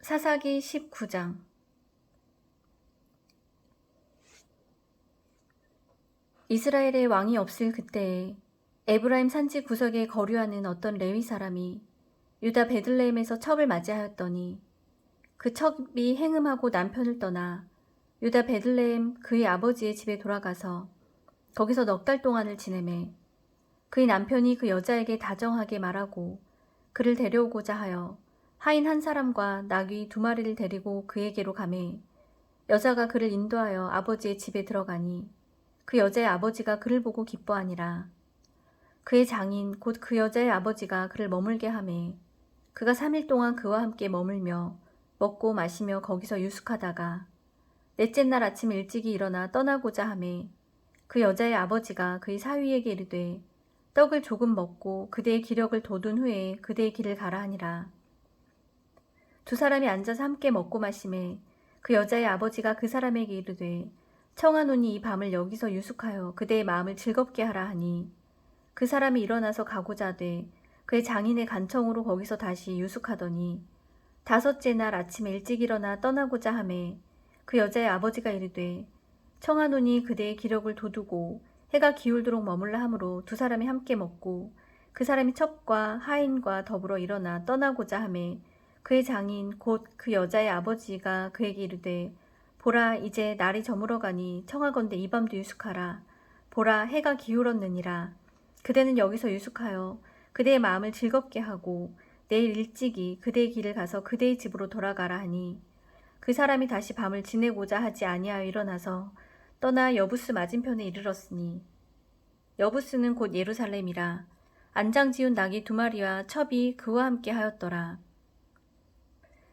사사기 19장. 이스라엘의 왕이 없을 그때에 에브라임 산지 구석에 거류하는 어떤 레위 사람이 유다 베들레헴에서 첩을 맞이하였더니 그 첩이 행음하고 남편을 떠나 유다 베들레헴 그의 아버지의 집에 돌아가서 거기서 넉 달 동안을 지내매 그의 남편이 그 여자에게 다정하게 말하고 그를 데려오고자 하여 하인 한 사람과 나귀 2마리를 데리고 그에게로 가매 여자가 그를 인도하여 아버지의 집에 들어가니 그 여자의 아버지가 그를 보고 기뻐하니라. 그의 장인 곧 그 여자의 아버지가 그를 머물게 하매 그가 3일 동안 그와 함께 머물며 먹고 마시며 거기서 유숙하다가 넷째 날 아침 일찍이 일어나 떠나고자 하매 그 여자의 아버지가 그의 사위에게 이르되 떡을 조금 먹고 그대의 기력을 돋운 후에 그대의 길을 가라 하니라. 두 사람이 앉아서 함께 먹고 마시매 그 여자의 아버지가 그 사람에게 이르되 청하노니 이 밤을 여기서 유숙하여 그대의 마음을 즐겁게 하라 하니 그 사람이 일어나서 가고자 하되 그의 장인의 간청으로 거기서 다시 유숙하더니 5째 날 아침에 일찍 일어나 떠나고자 하매 그 여자의 아버지가 이르되 청하노니 그대의 기력을 돋우고 해가 기울도록 머물라 하므로 두 사람이 함께 먹고 그 사람이 첩과 하인과 더불어 일어나 떠나고자 하매 그의 장인 곧 그 여자의 아버지가 그에게 이르되 보라 이제 날이 저물어가니 청하건대 이 밤도 유숙하라. 보라 해가 기울었느니라. 그대는 여기서 유숙하여 그대의 마음을 즐겁게 하고 내일 일찍이 그대의 길을 가서 그대의 집으로 돌아가라 하니 그 사람이 다시 밤을 지내고자 하지 아니하여 일어나서 떠나 여부스 맞은편에 이르렀으니 여부스는 곧 예루살렘이라. 안장 지운 나귀 2마리와 첩이 그와 함께 하였더라.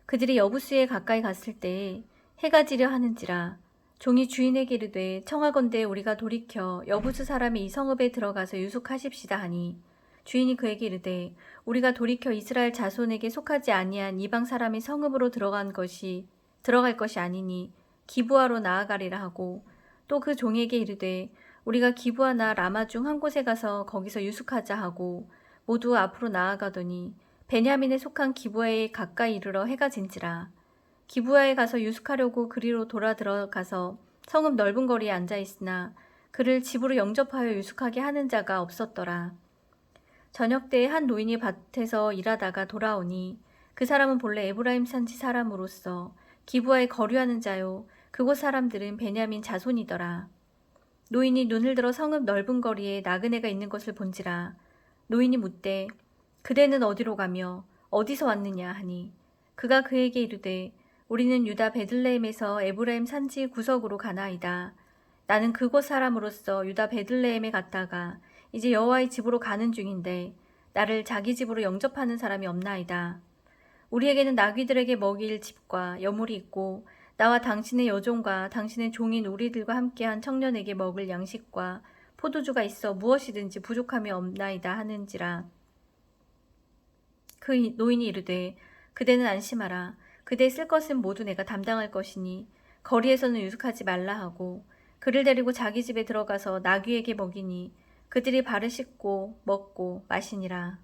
그들이 여부스에 가까이 갔을 때에 해가 지려 하는지라. 종이 주인에게 이르되 청하건대 우리가 돌이켜 여부스 사람이 이 성읍에 들어가서 유숙하십시다 하니 주인이 그에게 이르되 우리가 돌이켜 이스라엘 자손에게 속하지 아니한 이방 사람의 성읍으로 들어갈 것이 아니니 기브아로 나아가리라 하고 또 그 종에게 이르되 우리가 기브아나 라마 중 한 곳에 가서 거기서 유숙하자 하고 모두 앞으로 나아가더니 베냐민에 속한 기브아에 가까이 이르러 해가 진지라. 기브아에 가서 유숙하려고 그리로 돌아 들어가서 성읍 넓은 거리에 앉아 있으나 그를 집으로 영접하여 유숙하게 하는 자가 없었더라. 저녁 때에 한 노인이 밭에서 일하다가 돌아오니 그 사람은 본래 에브라임 산지 사람으로서 기브아에 거류하는 자요 그곳 사람들은 베냐민 자손이더라. 노인이 눈을 들어 성읍 넓은 거리에 나그네가 있는 것을 본지라. 노인이 묻되 그대는 어디로 가며 어디서 왔느냐 하니 그가 그에게 이르되 우리는 유다 베들레헴에서 에브라임 산지 구석으로 가나이다. 나는 그곳 사람으로서 유다 베들레헴에 갔다가 이제 여호와의 집으로 가는 중인데 나를 자기 집으로 영접하는 사람이 없나이다. 우리에게는 나귀들에게 먹일 집과 여물이 있고 나와 당신의 여종과 당신의 종인 우리들과 함께한 청년에게 먹을 양식과 포도주가 있어 무엇이든지 부족함이 없나이다 하는지라. 그 노인이 이르되 그대는 안심하라. 그대의 쓸 것은 모두 내가 담당할 것이니 거리에서는 유숙하지 말라 하고 그를 데리고 자기 집에 들어가서 나귀에게 먹이니 그들이 발을 씻고 먹고 마시니라.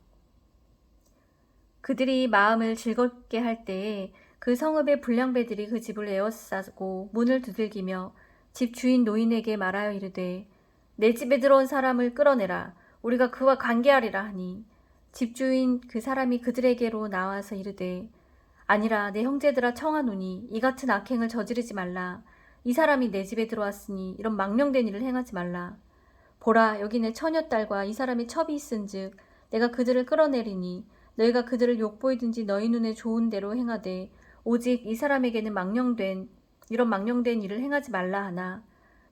그들이 마음을 즐겁게 할 때에 그 성읍의 불량배들이 그 집을 에워싸고 문을 두들기며 집 주인 노인에게 말하여 이르되 내 집에 들어온 사람을 끌어내라. 우리가 그와 관계하리라 하니 집주인 그 사람이 그들에게로 나와서 이르되 아니라 내 형제들아 청하노니 이 같은 악행을 저지르지 말라. 이 사람이 내 집에 들어왔으니 이런 망령된 일을 행하지 말라. 보라 여기 내 처녀딸과 이 사람이 첩이 있은즉 내가 그들을 끌어내리니 너희가 그들을 욕보이든지 너희 눈에 좋은 대로 행하되 오직 이 사람에게는 이런 망령된 일을 행하지 말라 하나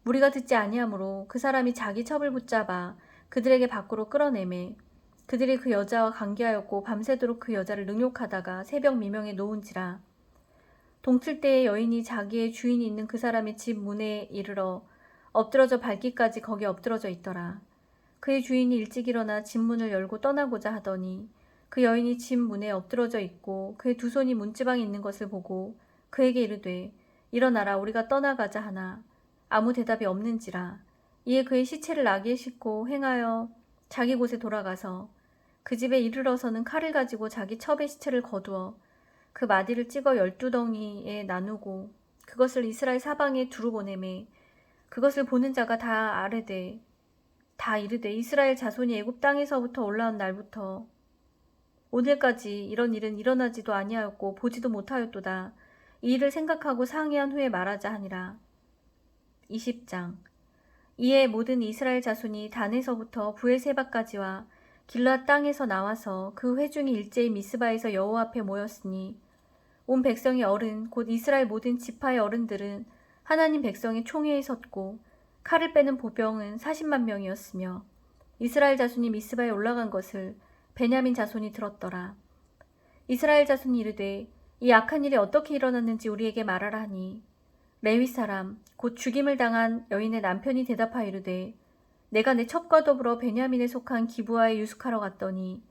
무리가 듣지 아니하므로 그 사람이 자기 첩을 붙잡아 그들에게 밖으로 끌어내매 그들이 그 여자와 관계하였고 밤새도록 그 여자를 능욕하다가 새벽 미명에 놓은지라. 동틀 때에 여인이 자기의 주인이 있는 그 사람의 집 문에 이르러 엎드러져 밟기까지 거기 엎드러져 있더라. 그의 주인이 일찍 일어나 집 문을 열고 떠나고자 하더니 그 여인이 집 문에 엎드러져 있고 그의 두 손이 문지방에 있는 것을 보고 그에게 이르되 일어나라 우리가 떠나가자 하나 아무 대답이 없는지라. 이에 그의 시체를 나귀에 싣고 행하여 자기 곳에 돌아가서 그 집에 이르러서는 칼을 가지고 자기 첩의 시체를 거두어 그 마디를 찍어 12덩이에 나누고 그것을 이스라엘 사방에 두루 보내매 그것을 보는 자가 다 이르되 이스라엘 자손이 애굽 땅에서부터 올라온 날부터 오늘까지 이런 일은 일어나지도 아니하였고 보지도 못하였도다. 이 일을 생각하고 상의한 후에 말하자 하니라. 20장. 이에 모든 이스라엘 자손이 단에서부터 브엘세바까지와 길르앗 땅에서 나와서 그 회중이 일제히 미스바에서 여호와 앞에 모였으니 온 백성의 어른 곧 이스라엘 모든 지파의 어른들은 하나님 백성의 총회에 섰고 칼을 빼는 보병은 40만 명이었으며 이스라엘 자손이 미스바에 올라간 것을 베냐민 자손이 들었더라. 이스라엘 자손이 이르되 이 악한 일이 어떻게 일어났는지 우리에게 말하라 하니 레위 사람 곧 죽임을 당한 여인의 남편이 대답하여 이르되 내가 내 첩과 더불어 베냐민에 속한 기브아에 유숙하러 갔더니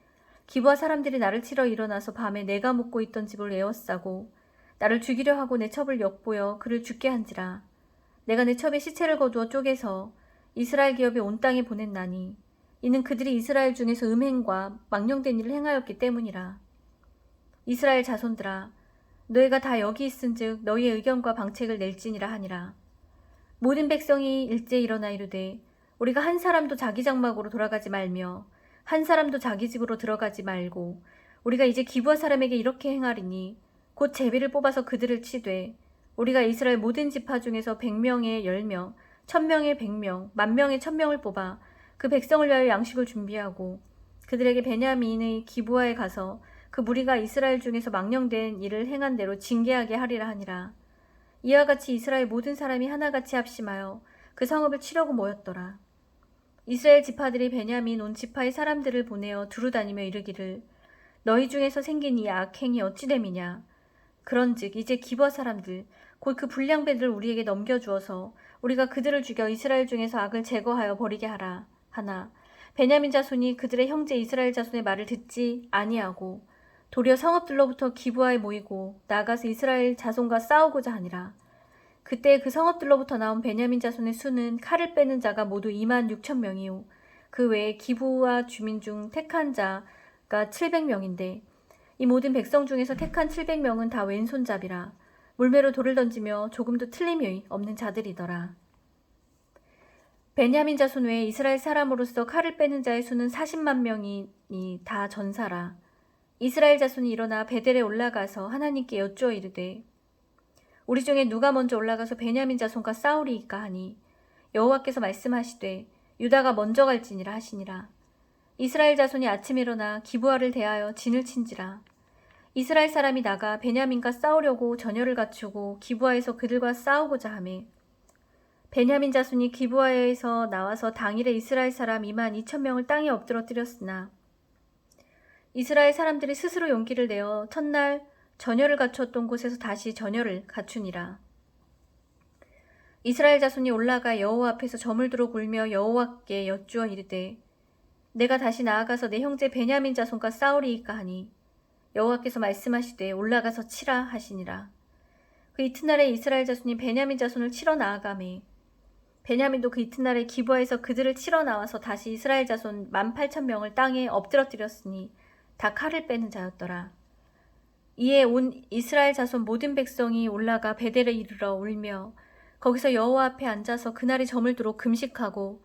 기브아 사람들이 나를 치러 일어나서 밤에 내가 묵고 있던 집을 에워싸고 나를 죽이려 하고 내 첩을 역보여 그를 죽게 한지라. 내가 내 첩의 시체를 거두어 쪼개서 이스라엘 기업에 온 땅에 보냈나니 이는 그들이 이스라엘 중에서 음행과 망령된 일을 행하였기 때문이라. 이스라엘 자손들아 너희가 다 여기 있은즉 너희의 의견과 방책을 낼지니라 하니라. 모든 백성이 일제히 일어나 이르되 우리가 한 사람도 자기 장막으로 돌아가지 말며 한 사람도 자기 집으로 들어가지 말고 우리가 이제 기브아 사람에게 이렇게 행하리니 곧 제비를 뽑아서 그들을 치되 우리가 이스라엘 모든 지파 중에서 100명에 10명, 1000명에 100명, 10,000명에 1000명을 뽑아 그 백성을 위하여 양식을 준비하고 그들에게 베냐민의 기브아에 가서 그 무리가 이스라엘 중에서 망령된 일을 행한 대로 징계하게 하리라 하니라. 이와 같이 이스라엘 모든 사람이 하나같이 합심하여 그 성읍을 치려고 모였더라. 이스라엘 지파들이 베냐민 온 지파의 사람들을 보내어 두루 다니며 이르기를 너희 중에서 생긴 이 악행이 어찌 됨이냐. 그런즉 이제 기브아 사람들 곧 그 불량배들을 우리에게 넘겨주어서 우리가 그들을 죽여 이스라엘 중에서 악을 제거하여 버리게 하라 하나 베냐민 자손이 그들의 형제 이스라엘 자손의 말을 듣지 아니하고 도리어 성읍들로부터 기브아에 모이고 나가서 이스라엘 자손과 싸우고자 하니라. 그때 그 성읍들로부터 나온 베냐민 자손의 수는 칼을 빼는 자가 모두 26,000명이요 그 외에 기브아 주민 중 택한 자가 700명인데 이 모든 백성 중에서 택한 700명은 다 왼손잡이라 물매로 돌을 던지며 조금도 틀림이 없는 자들이더라. 베냐민 자손 외에 이스라엘 사람으로서 칼을 빼는 자의 수는 40만 명이니 다 전사라. 이스라엘 자손이 일어나 베델에 올라가서 하나님께 여쭈어 이르되 우리 중에 누가 먼저 올라가서 베냐민 자손과 싸우리이까 하니 여호와께서 말씀하시되 유다가 먼저 갈지니라 하시니라. 이스라엘 자손이 아침에 일어나 기브아를 대하여 진을 친지라. 이스라엘 사람이 나가 베냐민과 싸우려고 전열을 갖추고 기브아에서 그들과 싸우고자 하매 베냐민 자손이 기브아에서 나와서 당일에 이스라엘 사람 22,000명을 땅에 엎드러뜨렸으나 이스라엘 사람들이 스스로 용기를 내어 첫날 전열을 갖추었던 곳에서 다시 전열을 갖추니라. 이스라엘 자손이 올라가 여호와 앞에서 저물 두르고 울며 여호와께 여쭈어 이르되 내가 다시 나아가서 내 형제 베냐민 자손과 싸우리이까 하니 여호와께서 말씀하시되 올라가서 치라 하시니라. 그 이튿날에 이스라엘 자손이 베냐민 자손을 치러 나아가매 베냐민도 그 이튿날에 기브아에서 그들을 치러 나와서 다시 이스라엘 자손 18,000명을 땅에 엎드러뜨렸으니 다 칼을 빼는 자였더라. 이에 온 이스라엘 자손 모든 백성이 올라가 베델에 이르러 울며 거기서 여호와 앞에 앉아서 그날이 저물도록 금식하고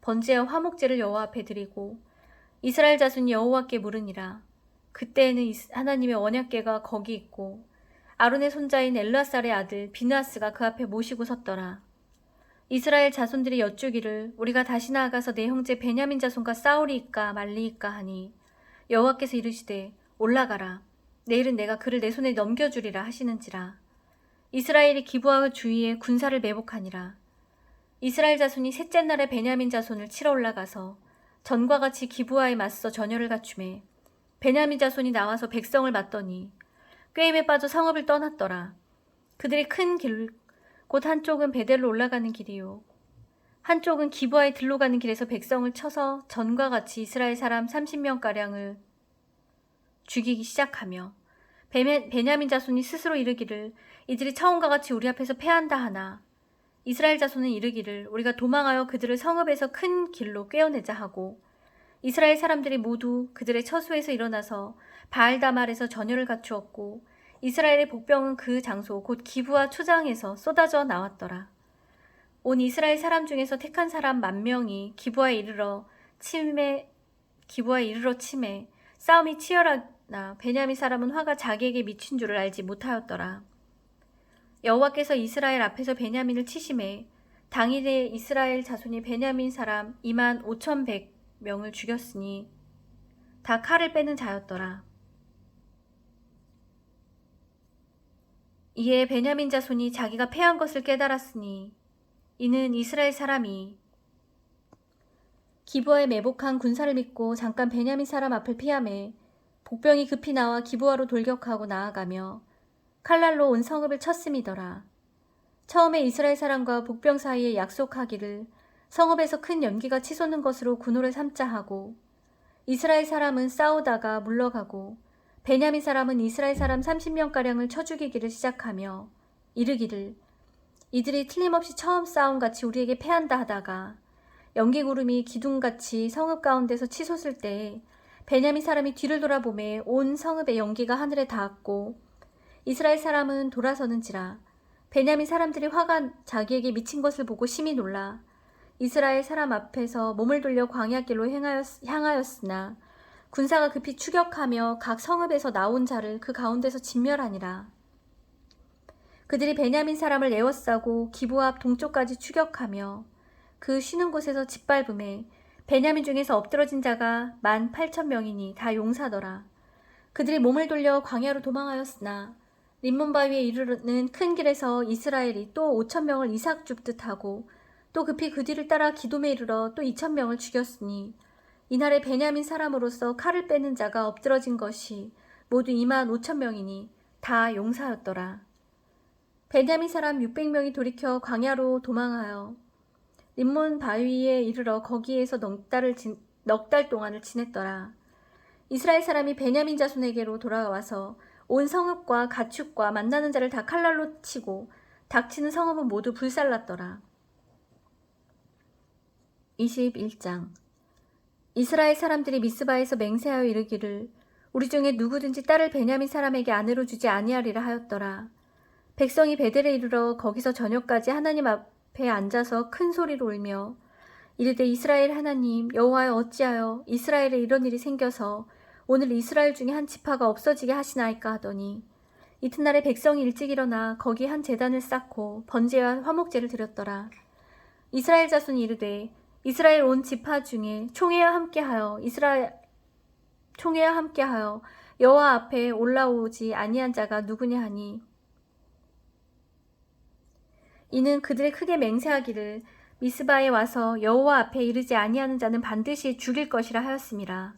번제와 화목제를 여호와 앞에 드리고 이스라엘 자손이 여호와께 물으니라. 그때에는 하나님의 언약궤가 거기 있고 아론의 손자인 엘르아살의 아들 비느하스가 그 앞에 모시고 섰더라. 이스라엘 자손들이 여쭈기를 우리가 다시 나아가서 내 형제 베냐민 자손과 싸우리이까 말리이까 하니 여호와께서 이르시되 올라가라. 내일은 내가 그를 내 손에 넘겨주리라 하시는지라. 이스라엘이 기브아 주위에 군사를 매복하니라. 이스라엘 자손이 셋째 날에 베냐민 자손을 치러 올라가서 전과 같이 기브아에 맞서 전열을 갖추매 베냐민 자손이 나와서 백성을 맞더니 꾀임에 빠져 성읍을 떠났더라. 그들이 큰 길 곧 한쪽은 베델로 올라가는 길이요 한쪽은 기브아에 들로 가는 길에서 백성을 쳐서 전과 같이 이스라엘 사람 30명가량을 죽이기 시작하며 베냐민 자손이 스스로 이르기를 이들이 처음과 같이 우리 앞에서 패한다 하나 이스라엘 자손은 이르기를 우리가 도망하여 그들을 성읍에서 큰 길로 꿰어내자 하고 이스라엘 사람들이 모두 그들의 처소에서 일어나서 바알다말에서 전열을 갖추었고 이스라엘의 복병은 그 장소 곧 기브와 초장에서 쏟아져 나왔더라. 온 이스라엘 사람 중에서 택한 사람 10,000명이 기브아에 이르러 침에 싸움이 치열하나 베냐민 사람은 화가 자기에게 미친 줄을 알지 못하였더라. 여호와께서 이스라엘 앞에서 베냐민을 치심해 당일에 이스라엘 자손이 베냐민 사람 25,100명을 죽였으니 다 칼을 빼는 자였더라. 이에 베냐민 자손이 자기가 패한 것을 깨달았으니 이는 이스라엘 사람이 기브아에 매복한 군사를 믿고 잠깐 베냐민 사람 앞을 피하매 복병이 급히 나와 기브아로 돌격하고 나아가며 칼날로 온 성읍을 쳤음이더라. 처음에 이스라엘 사람과 복병 사이에 약속하기를 성읍에서 큰 연기가 치솟는 것으로 군호를 삼자 하고 이스라엘 사람은 싸우다가 물러가고 베냐민 사람은 이스라엘 사람 30명가량을 쳐 죽이기를 시작하며 이르기를 이들이 틀림없이 처음 싸움같이 우리에게 패한다 하다가 연기구름이 기둥같이 성읍 가운데서 치솟을 때에 베냐민 사람이 뒤를 돌아보매 온 성읍의 연기가 하늘에 닿았고 이스라엘 사람은 돌아서는지라 베냐민 사람들이 화가 자기에게 미친 것을 보고 심히 놀라 이스라엘 사람 앞에서 몸을 돌려 광야길로 향하였으나 군사가 급히 추격하며 각 성읍에서 나온 자를 그 가운데서 진멸하니라. 그들이 베냐민 사람을 에워싸고 기브아 앞 동쪽까지 추격하며 그 쉬는 곳에서 짓밟음에 베냐민 중에서 엎드러진 자가 18,000명이니 다 용사더라. 그들이 몸을 돌려 광야로 도망하였으나 림몬 바위에 이르는 큰 길에서 이스라엘이 또 5,000명을 이삭 줍듯 하고 또 급히 그 뒤를 따라 기돔에 이르러 또 2,000명을 죽였으니 이날에 베냐민 사람으로서 칼을 빼는 자가 엎드러진 것이 모두 25,000명이니 다 용사였더라. 베냐민 사람 600명이 돌이켜 광야로 도망하여 림몬 바위에 이르러 거기에서 넉 달 동안을 지냈더라. 이스라엘 사람이 베냐민 자손에게로 돌아와서 온 성읍과 가축과 만나는 자를 다 칼날로 치고 닥치는 성읍은 모두 불살랐더라. 21장 이스라엘 사람들이 미스바에서 맹세하여 이르기를 우리 중에 누구든지 딸을 베냐민 사람에게 아내로 주지 아니하리라 하였더라. 백성이 베델에 이르러 거기서 저녁까지 하나님 앞에 앉아서 큰 소리로 울며 이르되 이스라엘 하나님 여호와여 어찌하여 이스라엘에 이런 일이 생겨서 오늘 이스라엘 중에 한 지파가 없어지게 하시나이까 하더니 이튿날에 백성이 일찍 일어나 거기 한 제단을 쌓고 번제와 화목제를 드렸더라. 이스라엘 자손이 이르되 이스라엘 온 지파 중에 총회와 함께하여 여호와 앞에 올라오지 아니한 자가 누구냐 하니 이는 그들이 크게 맹세하기를 미스바에 와서 여호와 앞에 이르지 아니하는 자는 반드시 죽일 것이라 하였음이라.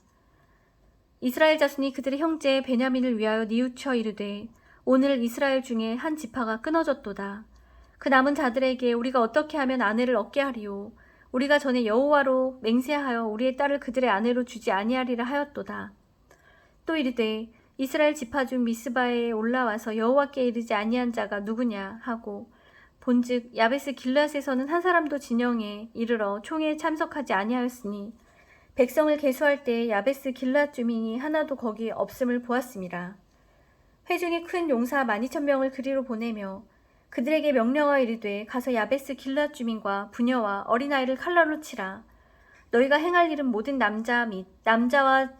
이스라엘 자손이 그들의 형제 베냐민을 위하여 뉘우쳐 이르되 오늘 이스라엘 중에 한 지파가 끊어졌도다. 그 남은 자들에게 우리가 어떻게 하면 아내를 얻게 하리요. 우리가 전에 여호와로 맹세하여 우리의 딸을 그들의 아내로 주지 아니하리라 하였도다. 또 이르되 이스라엘 지파 중 미스바에 올라와서 여호와께 이르지 아니한 자가 누구냐 하고 본즉 야베스 길앗에서는 한 사람도 진영에 이르러 총회에 참석하지 아니하였으니 백성을 계수할 때 야베스 길앗 주민이 하나도 거기 없음을 보았음이라. 회중이 큰 용사 12,000명을 그리로 보내며 그들에게 명령하여 이르되 가서 야베스 길앗 주민과 부녀와 어린아이를 칼날로 치라. 너희가 행할 일은 모든 남자 및 남자와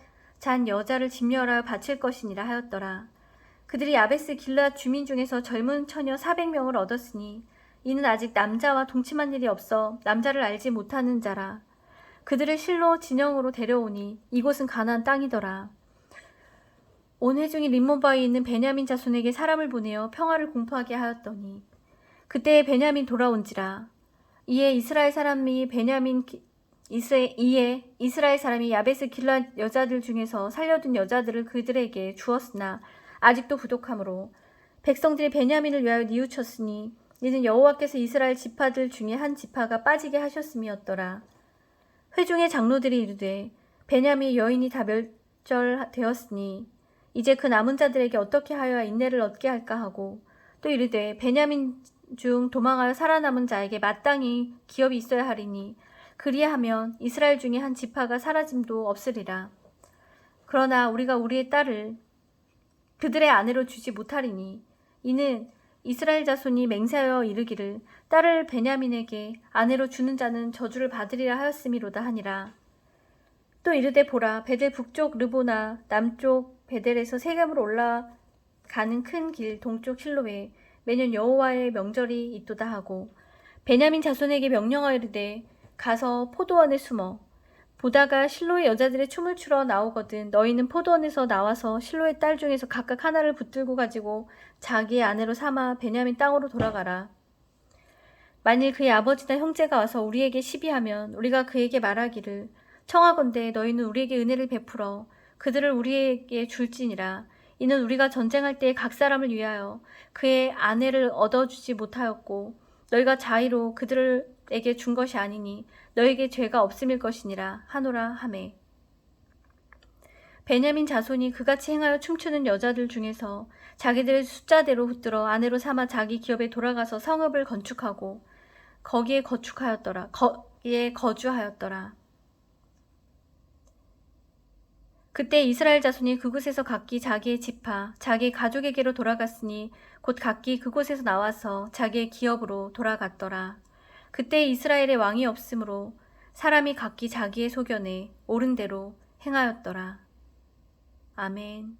잔 여자를 진멸하여 바칠 것이니라 하였더라. 그들이 야베스 길앗 주민 중에서 젊은 처녀 400명을 얻었으니 이는 아직 남자와 동침한 일이 없어 남자를 알지 못하는 자라. 그들을 실로 진영으로 데려오니 이곳은 가나안 땅이더라. 온 회중이 림몬바위에 있는 베냐민 자손에게 사람을 보내어 평화를 공포하게 하였더니 그때에 베냐민 돌아온지라. 이에 이스라엘 사람이 야베스 길앗 여자들 중에서 살려둔 여자들을 그들에게 주었으나 아직도 부족하므로 백성들이 베냐민을 위하여 뉘우쳤으니 이는 여호와께서 이스라엘 지파들 중에 한 지파가 빠지게 하셨음이었더라. 회중의 장로들이 이르되 베냐민 여인이 다 멸절되었으니 이제 그 남은 자들에게 어떻게 하여야 인내를 얻게 할까 하고 또 이르되 베냐민 중 도망하여 살아남은 자에게 마땅히 기업이 있어야 하리니 그리하면 이스라엘 중에 한 지파가 사라짐도 없으리라. 그러나 우리가 우리의 딸을 그들의 아내로 주지 못하리니 이는 이스라엘 자손이 맹세하여 이르기를 딸을 베냐민에게 아내로 주는 자는 저주를 받으리라 하였음이로다 하니라. 또 이르되 보라, 베델 북쪽 르보나 남쪽 베델에서 세겜으로 올라가는 큰 길 동쪽 실로에 매년 여호와의 명절이 있도다 하고 베냐민 자손에게 명령하여 이르되 가서 포도원에 숨어 보다가 실로의 여자들의 춤을 추러 나오거든 너희는 포도원에서 나와서 실로의 딸 중에서 각각 하나를 붙들고 가지고 자기의 아내로 삼아 베냐민 땅으로 돌아가라. 만일 그의 아버지나 형제가 와서 우리에게 시비하면 우리가 그에게 말하기를 청하건대 너희는 우리에게 은혜를 베풀어 그들을 우리에게 줄지니라. 이는 우리가 전쟁할 때 각 사람을 위하여 그의 아내를 얻어주지 못하였고 너희가 자의로 그들에게 준 것이 아니니 너에게 죄가 없음일 것이니라 하노라 하매. 베냐민 자손이 그같이 행하여 춤추는 여자들 중에서 자기들의 숫자대로 붙들어 아내로 삼아 자기 기업에 돌아가서 성읍을 건축하고 거기에 거주하였더라. 그때 이스라엘 자손이 그곳에서 각기 자기의 지파, 자기 가족에게로 돌아갔으니 곧 각기 그곳에서 나와서 자기의 기업으로 돌아갔더라. 그때 이스라엘에 왕이 없으므로 사람이 각기 자기의 소견에 옳은 대로 행하였더라. 아멘.